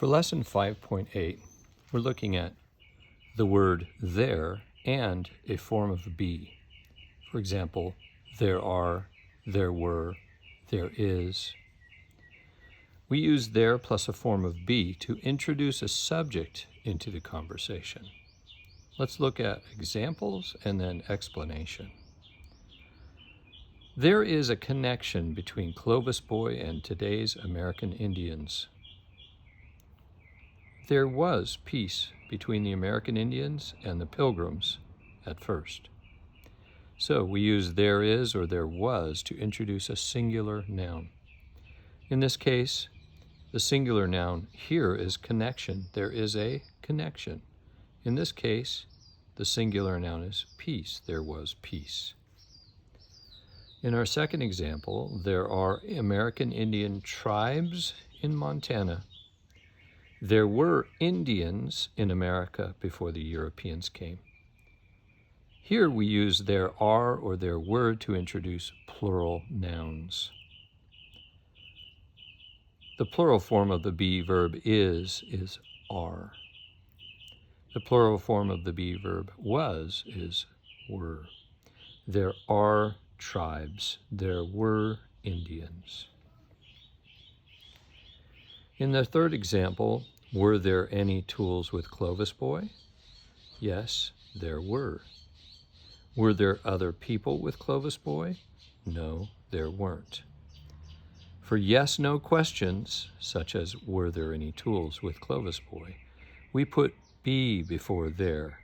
For lesson 5.8, we're looking at the word there and a form of be. For example, there are, there were, there is. We use there plus a form of be to introduce a subject into the conversation. Let's look at examples and then explanation. There is a connection between Clovis Boy and today's American Indians. There was peace between the American Indians and the Pilgrims at first. So we use there is or there was to introduce a singular noun. In this case, the singular noun here is connection. There is a connection. In this case, the singular noun is peace. There was peace. In our second example, there are American Indian tribes in Montana. There were Indians in America before the Europeans came. Here we use there are or there were to introduce plural nouns. The plural form of the be verb is are. The plural form of the be verb was is were. There are tribes. There were Indians. In the third example, were there any tools with Clovis Boy? Yes, there were. Were there other people with Clovis Boy? No, there weren't. For yes/no questions, such as were there any tools with Clovis Boy, we put be before there.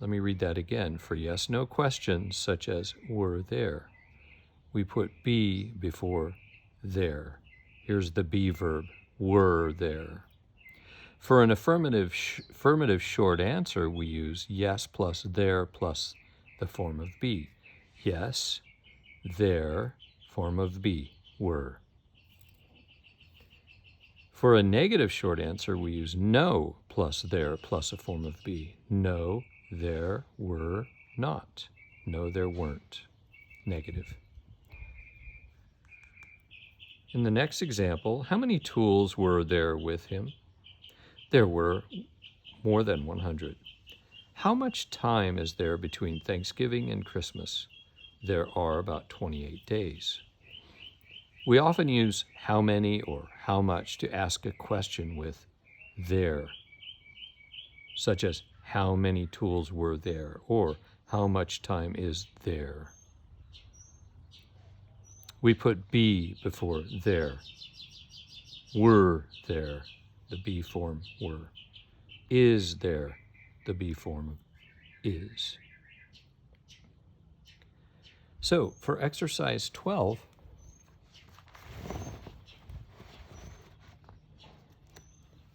Let me read that again. For yes/no questions, such as were there, we put be before there. Here's the be verb, were there. For an affirmative short answer, we use yes plus there plus the form of be. Yes, there, form of be, were. For a negative short answer, we use no plus there plus a form of be. No, there were not. No, there weren't. Negative. In the next example, how many tools were there with him? There were more than 100. How much time is there between Thanksgiving and Christmas? There are about 28 days. We often use how many or how much to ask a question with there, such as how many tools were there or how much time is there. We put be before there. Were there, the be form were. Is there, the be form is. So for exercise 12,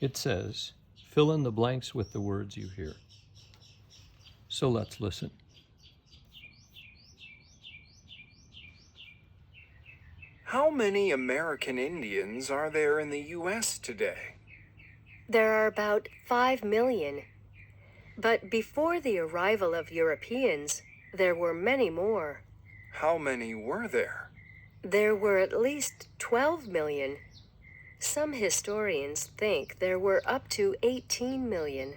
it says, fill in the blanks with the words you hear. So let's listen. How many American Indians are there in the U.S. today? There are about 5 million. But before the arrival of Europeans, there were many more. How many were there? There were at least 12 million. Some historians think there were up to 18 million.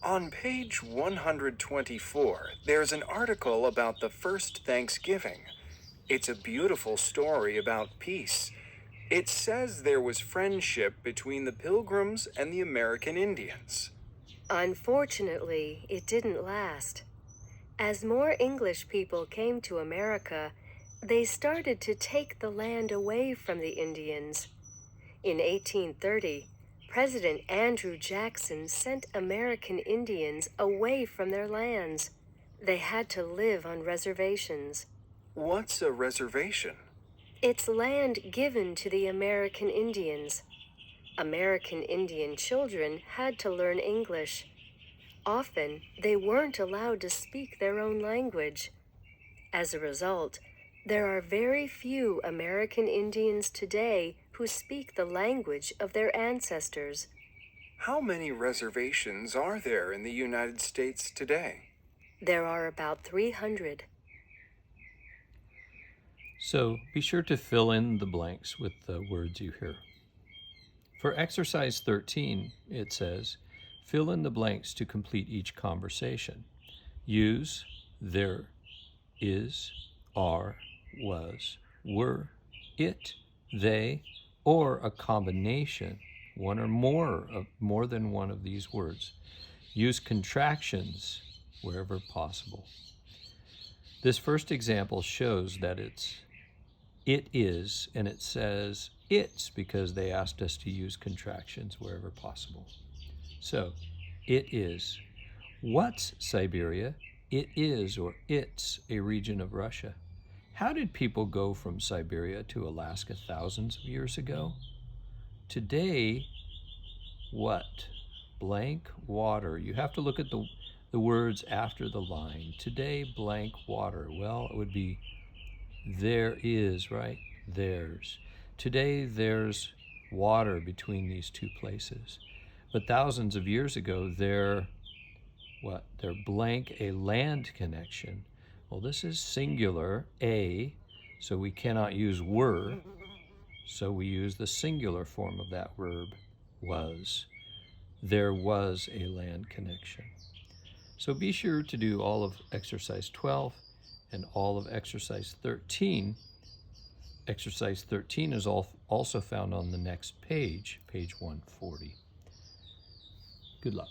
On page 124, there's an article about the first Thanksgiving. It's a beautiful story about peace. It says there was friendship between the Pilgrims and the American Indians. Unfortunately, it didn't last. As more English people came to America, they started to take the land away from the Indians. In 1830, President Andrew Jackson sent American Indians away from their lands. They had to live on reservations. What's a reservation? It's land given to the American Indians. American Indian children had to learn English. Often, they weren't allowed to speak their own language. As a result, there are very few American Indians today who speak the language of their ancestors. How many reservations are there in the United States today? There are about 300. So be sure to fill in the blanks with the words you hear. For exercise 13, it says, fill in the blanks to complete each conversation. Use there is, are, was, were, it, they, or a combination, one or more than one of these words. Use contractions wherever possible. This first example shows that it is, and it says it's because they asked us to use contractions wherever possible. So, it is. What's Siberia? It is, or it's, a region of Russia. How did people go from Siberia to Alaska thousands of years ago? Today, what? Blank water. You have to look at the words after the line. Today, blank water. Well, it would be there is, right? There's. Today, there's water between these two places. But thousands of years ago, they're blank, a land connection. Well, this is singular, a, so we cannot use were, so we use the singular form of that verb, was. There was a land connection. So be sure to do all of exercise 12 and all of exercise 13. Exercise 13 is also found on the next page, page 140. Good luck.